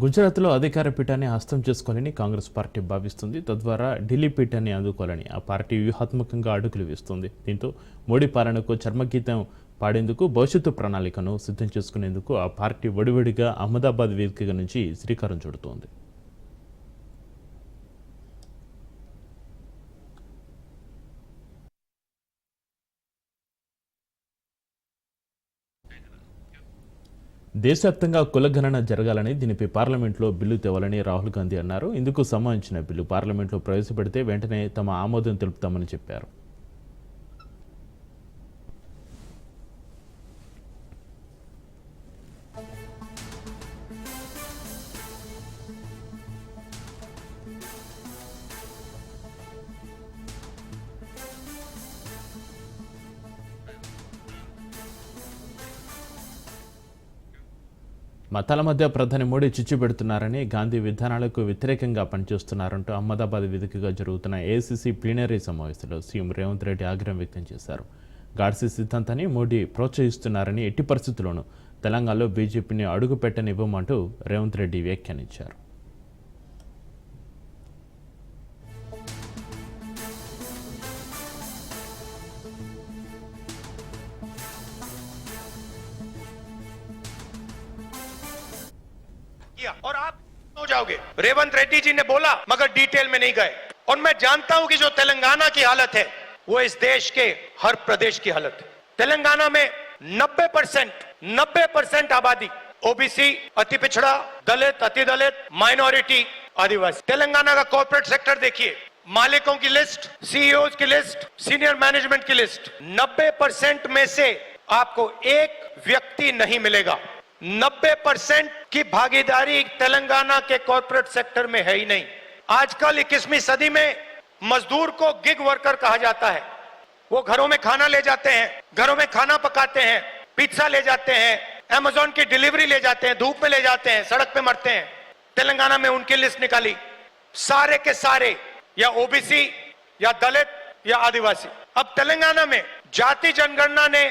గుజరాత్లో అధికార పీఠాన్ని హస్తం చేసుకోవాలని కాంగ్రెస్ పార్టీ భావిస్తుంది. తద్వారా ఢిల్లీ పీఠాన్ని అందుకోవాలని ఆ పార్టీ వ్యూహాత్మకంగా అడుగులు వేస్తుంది. దీంతో మోడీ పాలనకు చర్మగీతం పాడేందుకు భవిష్యత్తు ప్రణాళికను సిద్ధం చేసుకునేందుకు ఆ పార్టీ వడివడిగా అహ్మదాబాద్ వేదిక నుంచి శ్రీకారం చుడుతోంది. దేశవ్యాప్తంగా కులగణన జరగాలని, దీనిపై పార్లమెంట్లో బిల్లు తేవాలని రాహుల్ గాంధీ అన్నారు. ఇందుకు సంబంధించిన బిల్లు పార్లమెంట్లో ప్రవేశపెడితే వెంటనే తమ ఆమోదం తెలుపుతామని చెప్పారు. మతాల మధ్య ప్రధాని మోడీ చిచ్చు పెడుతున్నారని, గాంధీ విధానాలకు వ్యతిరేకంగా పనిచేస్తున్నారంటూ అహ్మదాబాద్ వేదికగా జరుగుతున్న ఏఐసీసీ ప్లీనరీ సమావేశంలో సీఎం రేవంత్ రెడ్డి ఆగ్రహం వ్యక్తం చేశారు. గాడ్సే సిద్ధాంతాన్ని మోడీ ప్రోత్సహిస్తున్నారని, ఎట్టి పరిస్థితుల్లోనూ తెలంగాణలో బీజేపీని అడుగు పెట్టనివ్వమంటూ రేవంత్ రెడ్డి వ్యాఖ్యానించారు. और आप हो जाओगे। रेवंत रेड्डी जी ने बोला मगर डिटेल में नहीं गए, और मैं जानता हूं कि जो तेलंगाना की हालत है वो इस देश के हर प्रदेश की हालत है। तेलंगाना में 90% आबादी ओबीसी, अति पिछड़ा, दलित, अति दलित, माइनॉरिटी, आदिवासी। तेलंगाना का कॉर्पोरेट सेक्टर देखिए, मालिकों की लिस्ट, सीईओ की लिस्ट, सीनियर मैनेजमेंट की लिस्ट, 90% में से आपको एक व्यक्ति नहीं मिलेगा। 90% की भागीदारी तेलंगाना के कॉर्पोरेट सेक्टर में है ही नहीं। आजकल 21वीं सदी में मजदूर को गिग वर्कर कहा जाता है। वो घरों में खाना ले जाते हैं, घरों में खाना पकाते हैं, पिज्जा ले जाते हैं, अमेज़न की डिलीवरी ले जाते हैं, धूप में ले जाते हैं, सड़क पे मरते हैं। तेलंगाना में उनकी लिस्ट निकाली, सारे के सारे या ओबीसी या दलित या आदिवासी। अब तेलंगाना में जाति जनगणना ने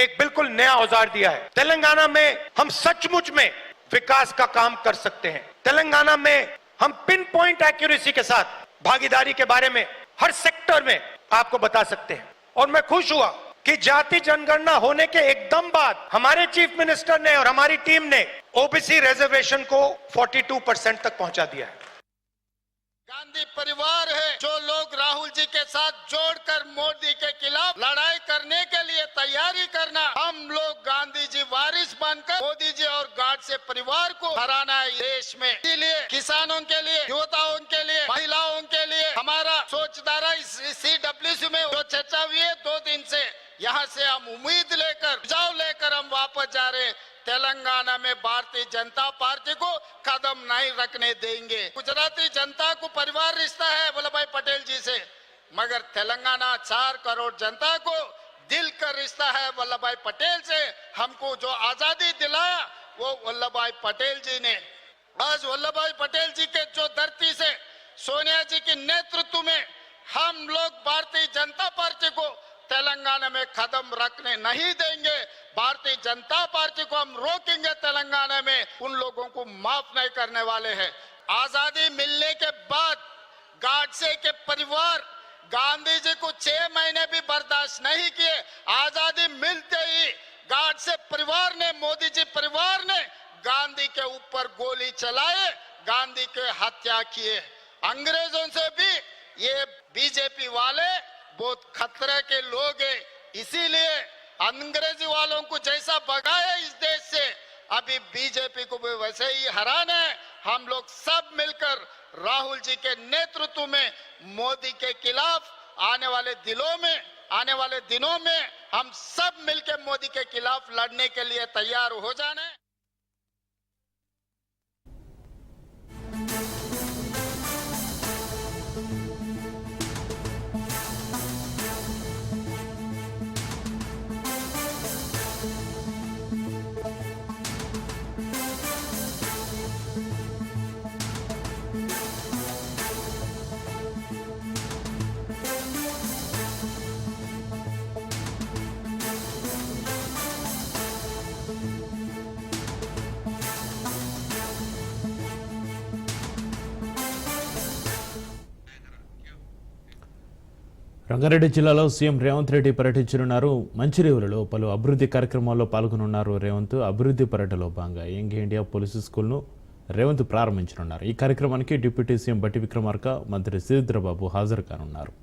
एक बिल्कुल नया औजार दिया है। तेलंगाना में हम सचमुच में विकास का काम कर सकते हैं। तेलंगाना में हम पिन पॉइंट एक्यूरेसी के साथ भागीदारी के बारे में हर सेक्टर में आपको बता सकते हैं। और मैं खुश हुआ कि जाति जनगणना होने के एकदम बाद हमारे चीफ मिनिस्टर ने और हमारी टीम ने ओबीसी रिजर्वेशन को 42% तक पहुंचा दिया है। गांधी परिवार है जो लोग राहुल जी के साथ जोड़कर मोदी के खिलाफ लड़ाई करने के लिए तैयारी करना, हम लोग गांधी जी वारिस बनकर मोदी जी और गाडसे परिवार को हराना है देश में। इसीलिए किसानों के लिए, युवताओं के लिए, महिलाओं के लिए हमारा सोचधारा CWC में जो चर्चा हुई है 2 दिन से, यहाँ से हम उम्मीद लेकर, सुझाव लेकर हम वापस जा रहे हैं। तेलंगाना में भारतीय जनता पार्टी को कदम नहीं रखने देंगे। गुजराती जनता को परिवार रिश्ता है वल्लभ भाई पटेल जी से, मगर तेलंगाना 4 करोड़ जनता को दिल का रिश्ता है वल्लभ भाई पटेल से। हमको जो आजादी दिलाया वो वल्लभ भाई पटेल जी ने। आज वल्लभ भाई पटेल जी के जो धरती से सोनिया जी के नेतृत्व में हम लोग भारतीय जनता पार्टी को तेलंगाना में कदम रखने नहीं देंगे। भारतीय जनता पार्टी को हम रोकेंगे तेलंगाना में, उन लोगों को माफ नहीं करने वाले हैं। आजादी मिलने के बाद गाडसे के परिवार गांधी जी को 6 महीने भी बर्दाश्त नहीं किए। आजादी मिलते ही गाडसे परिवार ने, मोदी जी परिवार ने गांधी के ऊपर गोली चलाए, गांधी के हत्या किए। अंग्रेजों से भी ये बीजेपी वाले बहुत खतरे के लोग हैं, इसीलिए अंग्रेजी वालों को जैसा भगाया इस देश से, अभी बीजेपी को भी वैसे ही हराना है। हम लोग सब मिलकर राहुल जी के नेतृत्व में मोदी के खिलाफ आने वाले दिनों में हम सब मिलकर मोदी के खिलाफ लड़ने के लिए तैयार हो जाना है। రంగారెడ్డి జిల్లాలో సీఎం రేవంత్ రెడ్డి పర్యటించనున్నారు. మంచిర్యాలలో పలు అభివృద్ధి కార్యక్రమాల్లో పాల్గొనున్నారు. రేవంత్ అభివృద్ధి పర్యటనలో భాగంగా యంగ్ ఇండియా పోలీసు స్కూల్ను రేవంత్ ప్రారంభించనున్నారు. ఈ కార్యక్రమానికి డిప్యూటీ సీఎం బట్టి విక్రమార్క, మంత్రి శ్రీధరబాబు హాజరు కానున్నారు.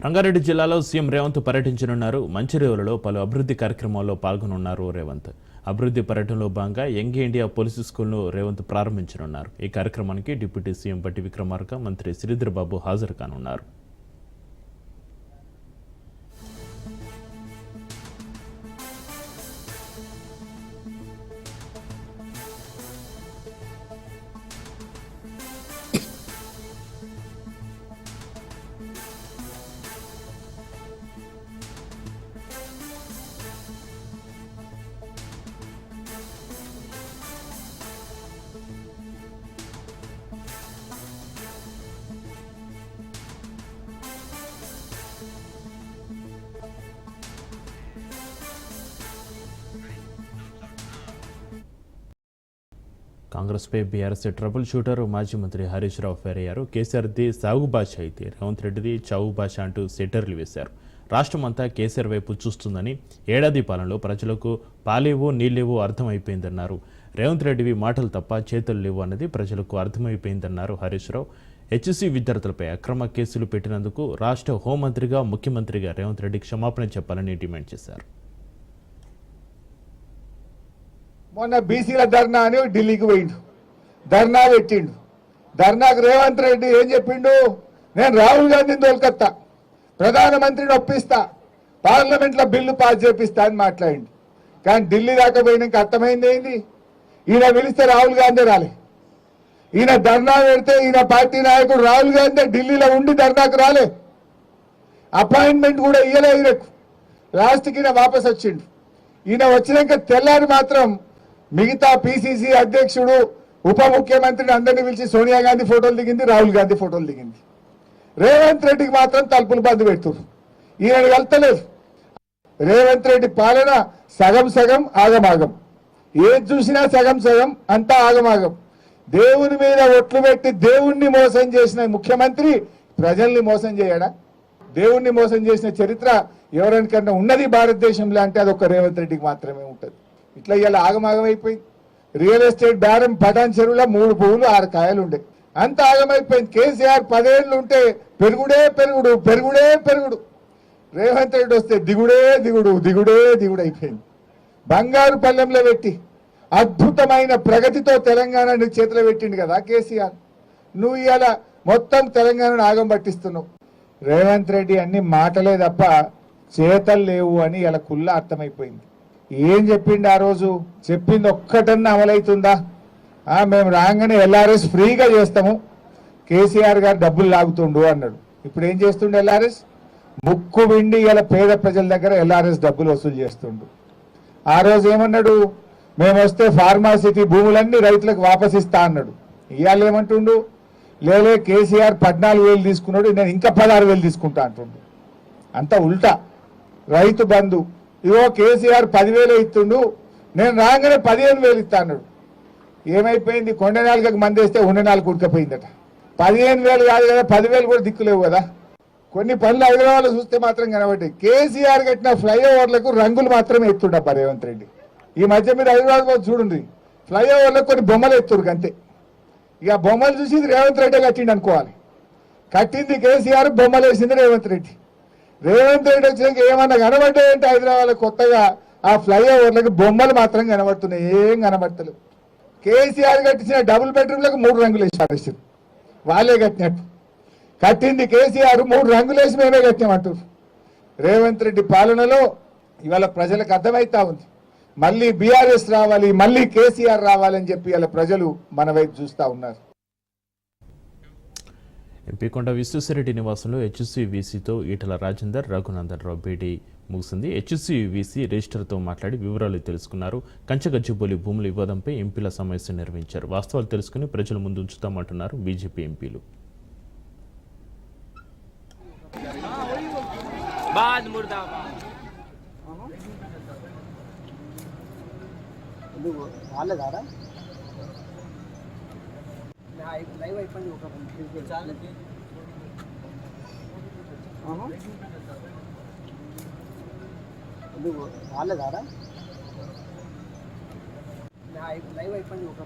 రంగారెడ్డి జిల్లాలో సీఎం రేవంత్ పర్యటించనున్నారు. మంచిర్యాలలో పలు అభివృద్ధి కార్యక్రమాల్లో పాల్గొనున్నారు. రేవంత్ అభివృద్ధి పర్యటనలో భాగంగా యంగ్ ఇండియా పోలీసు స్కూల్ను రేవంత్ ప్రారంభించనున్నారు. ఈ కార్యక్రమానికి డిప్యూటీ సీఎం బట్టి విక్రమార్క, మంత్రి శ్రీధరబాబు హాజరు కానున్నారు. కాంగ్రెస్పై బీఆర్ఎస్ ట్రబుల్ షూటర్ మాజీ మంత్రి హరీష్ రావు ఫైర్ అయ్యారు. కేసీఆర్ది సాగు భాష అయితే రేవంత్ రెడ్డిది చావు భాష అంటూ సెటర్లు వేశారు. రాష్ట్రమంతా కేసీఆర్ వైపు చూస్తుందని, ఏడాది పాలనలో ప్రజలకు పాలేవో నీళ్ళేవో అర్థమైపోయిందన్నారు. రేవంత్ రెడ్డివి మాటలు తప్ప చేతులు లేవు అన్నది ప్రజలకు అర్థమైపోయిందన్నారు హరీష్ రావు. హెచ్సీ విద్యార్థులపై అక్రమ కేసులు పెట్టినందుకు రాష్ట్ర హోంమంత్రిగా, ముఖ్యమంత్రిగా రేవంత్ రెడ్డి క్షమాపణ చెప్పాలని డిమాండ్ చేశారు. మొన్న బీసీల ధర్నా అని ఢిల్లీకి పోయిండు, ధర్నా పెట్టిండు. ధర్నాకు రేవంత్ రెడ్డి ఏం చెప్పిండు? నేను రాహుల్ గాంధీని తోలుకొత్తా, ప్రధానమంత్రిని ఒప్పిస్తా, పార్లమెంట్లో బిల్లు పాస్ చేపిస్తా అని మాట్లాడిండు. కానీ ఢిల్లీ దాకా పోయినాక అర్థమైంది ఏంది? ఈయన పిలిస్తే రాహుల్ గాంధీ రాలే. ఈయన ధర్నా పెడితే ఈయన పార్టీ నాయకుడు రాహుల్ గాంధీ ఢిల్లీలో ఉండి ధర్నాకు రాలే, అపాయింట్మెంట్ కూడా ఇయ్యలే ఈయనకు. లాస్ట్కి ఈయన వాపస్ వచ్చిండు. ఈయన వచ్చినాక తెల్లారి మాత్రం మిగతా పిసిసి అధ్యక్షుడు, ఉప ముఖ్యమంత్రిని అందరినీ పిలిచి సోనియా గాంధీ ఫోటోలు దిగింది, రాహుల్ గాంధీ ఫోటోలు దిగింది. రేవంత్ రెడ్డికి మాత్రం తలుపులు బంద్ పెడుతున్నారు. ఈయన వెళ్తలేదు. రేవంత్ రెడ్డి పాలన సగం సగం ఆగమాగం, ఏది చూసినా సగం సగం, అంతా ఆగమాగం. దేవుని మీద ఒట్లు పెట్టి దేవుణ్ణి మోసం చేసిన ముఖ్యమంత్రి ప్రజల్ని మోసం చేయడా? దేవుణ్ణి మోసం చేసిన చరిత్ర ఎవరికన్నా ఉన్నది భారతదేశంలో అంటే అది ఒక రేవంత్ రెడ్డికి మాత్రమే ఉంటుంది. ఇట్లా ఇలా ఆగమాగం అయిపోయింది. రియల్ ఎస్టేట్ బేరం పటాన్ చెరువులో 3 పువ్వులు 6 కాయలు ఉండే, అంత ఆగమైపోయింది. కేసీఆర్ 10 ఏళ్ళు ఉంటే పెరుగుడే పెరుగుడు, పెరుగుడే పెరుగుడు. రేవంత్ రెడ్డి వస్తే దిగుడే దిగుడు, దిగుడే దిగుడు అయిపోయింది. బంగారు పల్లెంలో పెట్టి అద్భుతమైన ప్రగతితో తెలంగాణని చేతిలో పెట్టిండు కదా కేసీఆర్. నువ్వు ఇలా మొత్తం తెలంగాణను ఆగం పట్టిస్తున్నావు. రేవంత్ రెడ్డి అన్ని మాటలే తప్ప చేతలు లేవు అని ఇలా కుల్లా అర్థమైపోయింది. ఏం చెప్పిండు ఆ రోజు? చెప్పింది ఒక్కటన్నా అమలవుతుందా? మేము రాగానే ఎల్ఆర్ఎస్ ఫ్రీగా చేస్తాము, కేసీఆర్ గారు డబ్బులు లాగుతుండు అన్నాడు. ఇప్పుడు ఏం చేస్తుండు? ఎల్ఆర్ఎస్ ముక్కు విండి ఇలా పేద ప్రజల దగ్గర ఎల్ఆర్ఎస్ డబ్బులు వసూలు చేస్తుండు. ఆ రోజు ఏమన్నాడు? మేము వస్తే ఫార్మాసిటీ భూములన్నీ రైతులకు వాపస్ ఇస్తా అన్నాడు. ఇవాళ ఏమంటుండు? లేలే కేసీఆర్ 14,000 తీసుకున్నాడు, నేను ఇంకా 16,000 తీసుకుంటా అంటుండు. అంతా ఉల్టా. రైతు బంధు ఇవో కేసీఆర్ 10,000 ఇస్తుండు, నేను రాగానే 15,000 ఇస్తా అన్నాడు. ఏమైపోయింది? కొండ నాలుగకు మంది వేస్తే ఉండ నాలుగు ఉడకపోయిందట. 15,000 కాదు కదా, 10,000 కూడా దిక్కులేవు కదా. కొన్ని పనులు హైదరాబాద్లో చూస్తే మాత్రం కనబడ్డాయి. కేసీఆర్ కట్టిన ఫ్లైఓవర్లకు రంగులు మాత్రమే ఎత్తుండప్ప రేవంత్ రెడ్డి. ఈ మధ్య మీరు హైదరాబాద్ చూడండి, ఫ్లైఓవర్లకు కొన్ని బొమ్మలు ఎత్తురు అంతే. ఇక బొమ్మలు చూసి రేవంత్ రెడ్డి కట్టిండి అనుకోవాలి. కట్టింది కేసీఆర్, బొమ్మలు వేసింది రేవంత్ రెడ్డి. రేవంత్ రెడ్డి వచ్చినాక ఏమన్నా కనబడ్డాయంటే హైదరాబాద్లో కొత్తగా ఆ ఫ్లైఓవర్లకు బొమ్మలు మాత్రం కనబడుతున్నాయి, ఏం కనబడతలేవు. కేసీఆర్ కట్టించిన డబుల్ బెడ్రూమ్లకు 3 రంగులు వేసి వాళ్ళే కట్టినట్టు. కట్టింది కేసీఆర్, 3 రంగులు వేసి మేమే కట్టినామంటారు. రేవంత్ రెడ్డి పాలనలో ఇవాళ ప్రజలకు అర్థమైతా ఉంది. మళ్ళీ బీఆర్ఎస్ రావాలి, మళ్ళీ కేసీఆర్ రావాలని చెప్పి ఇలా ప్రజలు మన వైపు చూస్తూ ఉన్నారు. ఎంపీ కొండ విశ్వేశ్వరరెడ్డి నివాసంలో హెచ్సీవీసీతో ఈటల రాజేందర్, రఘునందన్ రావు భేటీ ముగిసింది. హెచ్సీవీసీ రిజిస్టర్తో మాట్లాడి వివరాలు తెలుసుకున్నారు. కంచగచ్చిబౌలి భూముల వివాదంపై ఎంపీల సమావేశం నిర్వహించారు. వాస్తవాలు తెలుసుకుని ప్రజల ముందు ఉంచుతామంటున్నారు బీజేపీ ఎంపీలు. నువ్వు రాలేదారా లైవ్ అయిపోయింది ఒక నువ్వు రాలేదారా లైవ్ అయిపోయింది ఒక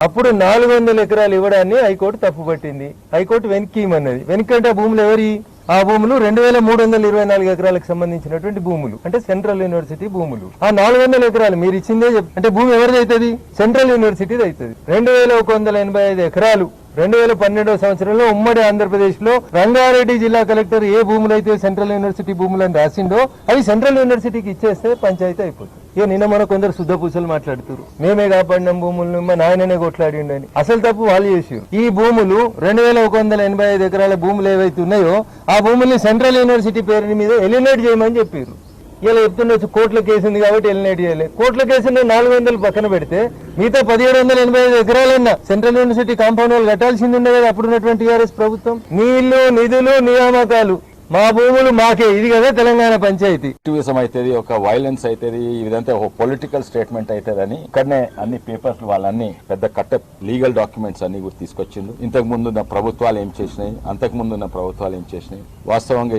అప్పుడు 400 ఎకరాలు ఇవ్వడాన్ని హైకోర్టు తప్పుపట్టింది. హైకోర్టు వెనక్కియమన్నది. వెనకంటే ఆ భూములు ఎవరి? ఆ భూములు 2324 ఎకరాలకు సంబంధించినటువంటి భూములు, అంటే సెంట్రల్ యూనివర్సిటీ భూములు. ఆ 400 ఎకరాలు మీరు ఇచ్చిందే అంటే భూమి ఎవరిది అవుతుంది? సెంట్రల్ యూనివర్సిటీది అవుతుంది. 2185 ఎకరాలు 2012వ సంవత్సరంలో ఉమ్మడి ఆంధ్రప్రదేశ్ లో రంగారెడ్డి జిల్లా కలెక్టర్ ఏ భూములు అయితే సెంట్రల్ యూనివర్సిటీ భూములని రాసిండో అవి సెంట్రల్ యూనివర్సిటీకి ఇచ్చేస్తే పంచాయతీ అయిపోతుంది. ఇక నిన్న మన కొందరు శుద్ధ పూసలు మాట్లాడుతారు, మేమే కాపాడినాం భూములను, మా నాయననే కొట్లాడిండని. అసలు తప్పు వాళ్ళు చేసారు. ఈ భూములు 2185 ఎకరాల భూములు ఏవైతే ఉన్నాయో ఆ భూముల్ని సెంట్రల్ యూనివర్సిటీ పేరు మీద ఎలిమినేట్ చేయమని చెప్పారు. ఇలా చెప్తుండొచ్చు కోర్టుల కేసు ఉంది కాబట్టి ఎలిమినేట్ చేయలేదు. కోర్టుల కేసు 400 పక్కన పెడితే మిగతా 1785 ఎకరాలన్నా సెంట్రల్ యూనివర్సిటీ కాంపౌండ్ వాళ్ళు కట్టాల్సింది ఉండే కదా అప్పుడున్నటువంటి టీఆర్ఎస్ ప్రభుత్వం. నీళ్లు, నిధులు, నియామకాలు మా భూములు మాకే, ఇది కదా తెలంగాణ పంచాయతీ. యాక్టివిజం అవుతుంది, ఒక వైలెన్స్ అవుతుంది, ఇదంతా ఒక పొలిటికల్ స్టేట్మెంట్ అవుతుంది అని ఇక్కడనే అన్ని పేపర్స్ వాళ్ళన్ని పెద్ద కట్ట లీగల్ డాక్యుమెంట్స్ అన్ని కూడా తీసుకొచ్చిండు. ఇంతకు ముందు ఉన్న ప్రభుత్వాలు ఏం చేసినాయి, అంతకు ముందు ఉన్న ప్రభుత్వాలు ఏం చేసినాయి. వాస్తవంగా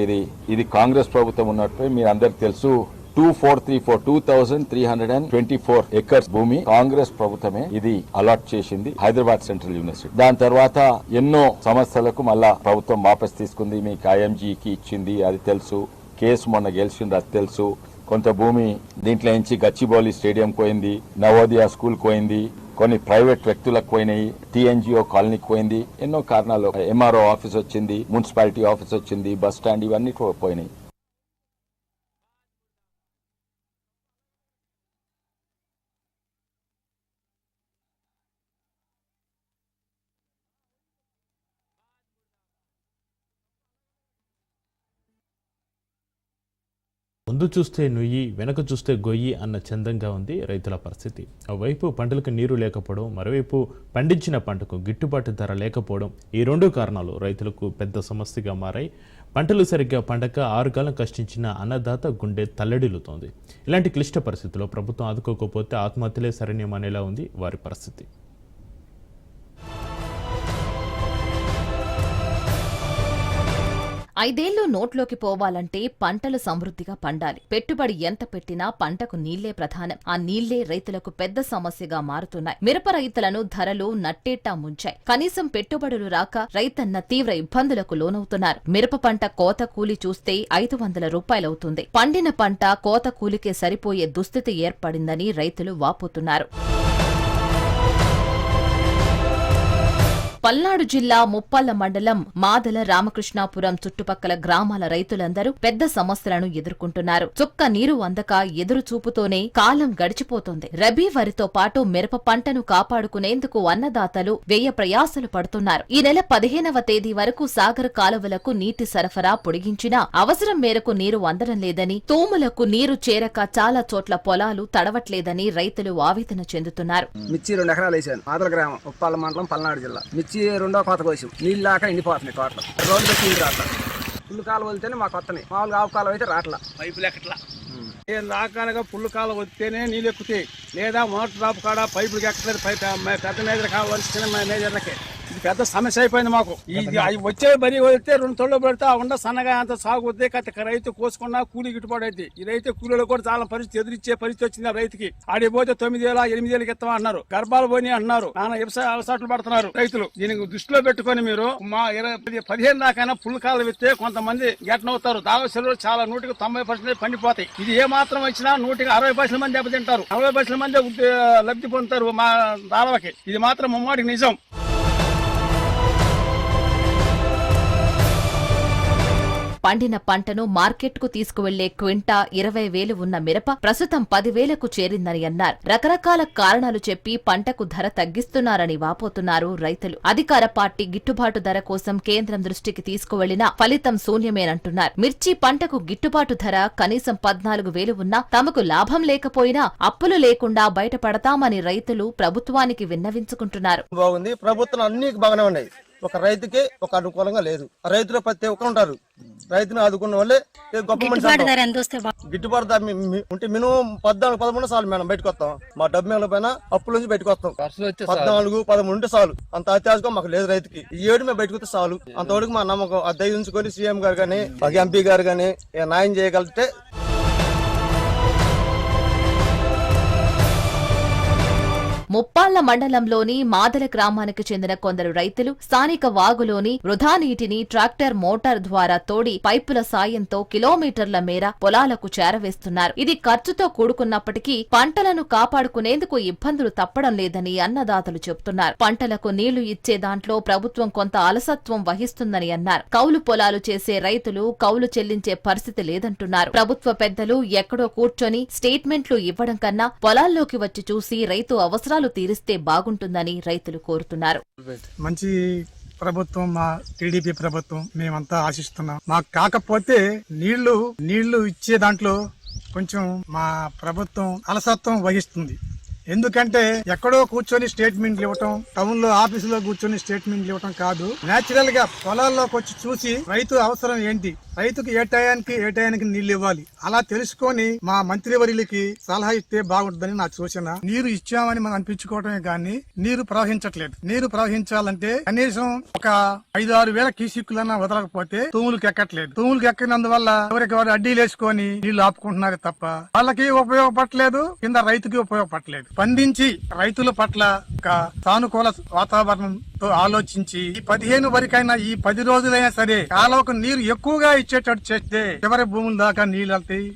ఇది కాంగ్రెస్ ప్రభుత్వం ఉన్నట్టు మీరు అందరికి తెలుసు. 2324 ఎకర్స్ భూమి కాంగ్రెస్ ప్రభుత్వమే ఇది అలాట్ చేసింది హైదరాబాద్ సెంట్రల్ యూనివర్సిటీ. దాని తర్వాత ఎన్నో సంస్థలకు మళ్ళా ప్రభుత్వం వాపస్ తీసుకుంది. మీకు ఐఎంజీకి ఇచ్చింది, అది తెలుసు. కేసు మొన్న గెలిచింది, అది తెలుసు. కొంత భూమి దీంట్లో నుంచి గచ్చిబౌలి స్టేడియం పోయింది, నవోదయ స్కూల్ పోయింది, కొన్ని ప్రైవేట్ వ్యక్తులకు పోయినాయి, టీఎన్జిఓ కాలనీకి పోయింది. ఎన్నో కారణాలు, ఎంఆర్ఓ ఆఫీస్ వచ్చింది, మున్సిపాలిటీ ఆఫీస్ వచ్చింది, బస్ స్టాండ్, ఇవన్నీ పోయినాయి. ముందు చూస్తే నుయ్యి, వెనక చూస్తే గొయ్యి అన్న చందంగా ఉంది రైతుల పరిస్థితి. ఒకవైపు పంటలకు నీరు లేకపోవడం, మరోవైపు పండించిన పంటకు గిట్టుబాటు ధర లేకపోవడం, ఈ రెండు కారణాలు రైతులకు పెద్ద సమస్యగా మారాయి. పంటలు సరిగ్గా పండక 6 కాలం కష్టించిన అన్నదాత గుండె తల్లడిల్లుతోంది. ఇలాంటి క్లిష్ట పరిస్థితుల్లో ప్రభుత్వం ఆదుకోకపోతే ఆత్మహత్యలే శరణ్యమనేలా ఉంది వారి పరిస్థితి. 5 ఏళ్లు నోట్లోకి పోవాలంటే పంటలు సమృద్ధిగా పండాలి. పెట్టుబడి ఎంత పెట్టినా పంటకు నీళ్లే ప్రధానం. ఆ నీళ్లే రైతులకు పెద్ద సమస్యగా మారుతున్నాయి. మిరప రైతులను ధరలు నట్టేట్టా ముంచాయి. కనీసం పెట్టుబడులు రాక రైతన్న తీవ్ర ఇబ్బందులకు లోనవుతున్నారు. మిరప పంట కోత కూలి చూస్తే 500 రూపాయలవుతుంది. పండిన పంట కోత కూలికే సరిపోయే దుస్థితి ఏర్పడిందని రైతులు వాపోతున్నారు. పల్నాడు జిల్లా ముప్పాళ్ల మండలం మాదల రామకృష్ణాపురం చుట్టుపక్కల గ్రామాల రైతులందరూ పెద్ద సమస్యలను ఎదుర్కొంటున్నారు. చుక్క నీరు అందక ఎదురు చూపుతోనే కాలం గడిచిపోతోంది. రబీ వరితో పాటు మిరప పంటను కాపాడుకునేందుకు అన్నదాతలు వ్యయ ప్రయాసలు పడుతున్నారు. ఈ నెల 15వ తేదీ వరకు సాగర్ కాలువలకు నీటి సరఫరా పొడిగించినా అవసరం మేరకు నీరు అందడం లేదని, తూములకు నీరు చేరక చాలా చోట్ల పొలాలు తడవట్లేదని రైతులు ఆవేదన చెందుతున్నారు. మిర్చి 2 ఎకరాలు వేసాను. మాదల గ్రామం ఉప్పాల మండలం పల్నాడు జిల్లా. మిర్చి 2వ కోత కోసాం. నీళ్ళు లాక ఎండిపోతున్నాయి తోటలు. రోడ్లు నీళ్ళు రాట్లా. పుల్లు కాలు వదిలితేనే మాకు వస్తున్నాయి. మామూలుగా ఆవు కాలం అయితే రాట్లా. పైపులు ఎక్కట్లా. రాకనగా పుల్లు కాలం వస్తేనే నీళ్ళు ఎక్కుతాయి, లేదా మోటార్ డ్రాప్ కాడ పైపులకి ఎక్కలేదు. పెద్ద మేజర్ కావాలి, చిన్న మేజర్లకే ఇది పెద్ద సమస్య అయిపోయింది మాకు. ఇది వచ్చే బరి వదిలితే 2 తొళ్ళు పెడితే ఆ ఉండ సన్నగా అంత సాగు వద్దే కథ రైతు కోసుకున్నా కూలీ గిట్టుబాటు అయితే. ఈ రైతు కూలీలో కూడా చాలా పరిస్థితి ఎదురిచ్చే పరిస్థితి వచ్చింది రైతుకి. ఆడిపోతే 9,000 8,000 ఇస్తాం అన్నారు. గర్భాలు పోయి అంటున్నారు. నాన్న వ్యవసాయ అవసరాలు పడుతున్నారు రైతులు. దీనికి దృష్టిలో పెట్టుకుని మీరు మా 15 దాకైనా పుల్లు కాలం ఇస్తే కొంతమంది గెట్టనవుతారు. దావశలు చాలా 100% పండిపోతాయి. ఇది ఏ మాత్రం వచ్చినా 160% మంది దెబ్బతింటారు. 40% మంది లబ్ధి పొందుతారు మా దావకి. ఇది మాత్రం ముమ్మాటికి నిజం. పండిన పంటను మార్కెట్కు తీసుకువెళ్లే క్వింటా 20,000 ఉన్న మిరప ప్రస్తుతం 10,000కు చేరిందని అన్నారు. రకరకాల కారణాలు చెప్పి పంటకు ధర తగ్గిస్తున్నారని వాపోతున్నారు రైతులు. అధికార పార్టీ గిట్టుబాటు ధర కోసం కేంద్రం దృష్టికి తీసుకువెళ్లినా ఫలితం శూన్యమేనంటున్నారు. మిర్చి పంటకు గిట్టుబాటు ధర కనీసం 14,000 ఉన్నా తమకు లాభం లేకపోయినా అప్పులు లేకుండా బయటపడతామని రైతులు ప్రభుత్వానికి విన్నవించుకుంటున్నారు. బాగుంది, ప్రభుత్వం అన్ని బాగానే ఉన్నాయి. ఒక రైతుకి ఒక అనుకూలంగా లేదు. రైతులు ప్రతి ఒక్కరు ఉంటారు, రైతును ఆదుకున్న వాళ్ళే గొప్ప మనిషి. గిట్టుబాటు ధర ఉంటే మినిమం 14-13 సార్లు మేడం బయటకు వస్తాం. మా డబ్బు మీద పైన అప్పుల నుంచి బయటకు వస్తాం. 14-13 ఉంటే చాలు. అంత అత్యాశగా మాకు లేదు రైతుకి. ఈ ఏడు మేము బయటకు వస్తే చాలు. అంతవరకు మా నమ్మకం. అది దయ ఉంచుకొని సీఎం గారు కానీ ఎంపీ గారు కానీ న్యాయం చేయగలిగితే. ముప్పాళ్ల మండలంలోని మాదల గ్రామానికి చెందిన కొందరు రైతులు స్థానిక వాగులోని వృధా నీటిని ట్రాక్టర్ మోటార్ ద్వారా తోడి పైపుల సాయంతో కిలోమీటర్ల మేర పొలాలకు చేరవేస్తున్నారు. ఇది ఖర్చుతో కూడుకున్నప్పటికీ పంటలను కాపాడుకునేందుకు ఇబ్బందులు తప్పడం లేదని అన్నదాతలు చెబుతున్నారు. పంటలకు నీళ్లు ఇచ్చే దాంట్లో ప్రభుత్వం కొంత అలసత్వం వహిస్తుందని అన్నారు. కౌలు పొలాలు చేసే రైతులు కౌలు చెల్లించే పరిస్థితి లేదంటున్నారు. ప్రభుత్వ పెద్దలు ఎక్కడో కూర్చొని స్టేట్మెంట్లు ఇవ్వడం కన్నా పొలాల్లోకి వచ్చి చూసి రైతు అవసరాలు తీరిస్తే బాగుంటుందని రైతులు కోరుతున్నారు. మంచి ప్రభుత్వం మా టీడీపీ ప్రభుత్వం మేమంతా ఆశిస్తున్నాం. మాకు కాకపోతే నీళ్లు ఇచ్చే దాంట్లో కొంచెం మా ప్రభుత్వం అలసత్వం వహిస్తుంది. ఎందుకంటే ఎక్కడో కూర్చొని స్టేట్మెంట్లు ఇవ్వటం, టౌన్ లో ఆఫీసులో కూర్చొని స్టేట్మెంట్లు ఇవ్వటం కాదు. నేచురల్ గా పొలాల్లోకి వచ్చి చూసి రైతు అవసరం ఏంటి, రైతుకు ఏ టయానికి నీళ్లు ఇవ్వాలి, అలా తెలుసుకొని మా మంత్రివర్యులకి సలహా ఇస్తే బాగుంటుందని నా సూచన. నీరు ఇచ్చామని మనం అనిపించుకోవటమే కానీ నీరు ప్రవహించట్లేదు. నీరు ప్రవహించాలంటే కనీసం ఒక 5-6 వేల క్యూసిక్కులన్నా వదలకపోతే తూములకు ఎక్కట్లేదు. తూములకు ఎక్కినందువల్ల ఎవరికి అడ్డీలు వేసుకొని నీళ్లు ఆపుకుంటున్నారే తప్ప వాళ్ళకి ఉపయోగపడలేదు, కింద రైతుకి ఉపయోగపడలేదు. స్పందించి రైతుల పట్ల ఒక సానుకూల వాతావరణంతో ఆలోచించి ఈ 15 వరకైనా ఈ 10 రోజులైనా సరే కాలువకు నీరు ఎక్కువగా ఇచ్చేటట్టు చేస్తే చివరి భూముల దాకా నీళ్ళు వెళ్తాయి.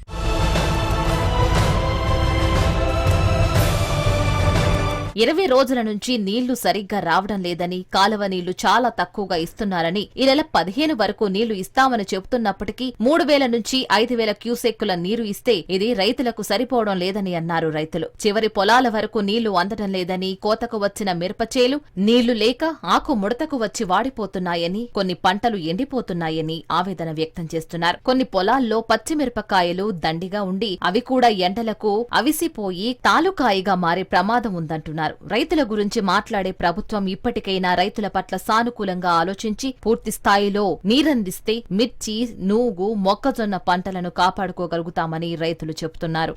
20 రోజుల నుంచి నీళ్లు సరిగ్గా రావడం లేదని, కాలువ నీళ్లు చాలా తక్కువగా ఇస్తున్నారని, ఈ నెల 15 వరకు నీళ్లు ఇస్తామని చెబుతున్నప్పటికీ 3000 నుంచి 5000 క్యూసెక్కుల నీరు ఇస్తే ఇది రైతులకు సరిపోవడం లేదని అన్నారు రైతులు. చివరి పొలాల వరకు నీళ్లు అందడం లేదని, కోతకు వచ్చిన మిరపచేలు నీళ్లు లేక ఆకు ముడతకు వచ్చి వాడిపోతున్నాయని, కొన్ని పంటలు ఎండిపోతున్నాయని ఆవేదన వ్యక్తం చేస్తున్నారు. కొన్ని పొలాల్లో పచ్చిమిరపకాయలు దండిగా ఉండి అవి కూడా ఎండలకు అవిసిపోయి తాలుకాయిగా మారే ప్రమాదం ఉందంటున్నారు. రైతుల గురించి మాట్లాడే ప్రభుత్వం ఇప్పటికైనా రైతుల పట్ల సానుకూలంగా ఆలోచించి పూర్తి స్థాయిలో నీరందిస్తే మిర్చి, నూగు, మొక్కజొన్న పంటలను కాపాడుకోగలుగుతామని రైతులు చెబుతున్నారు.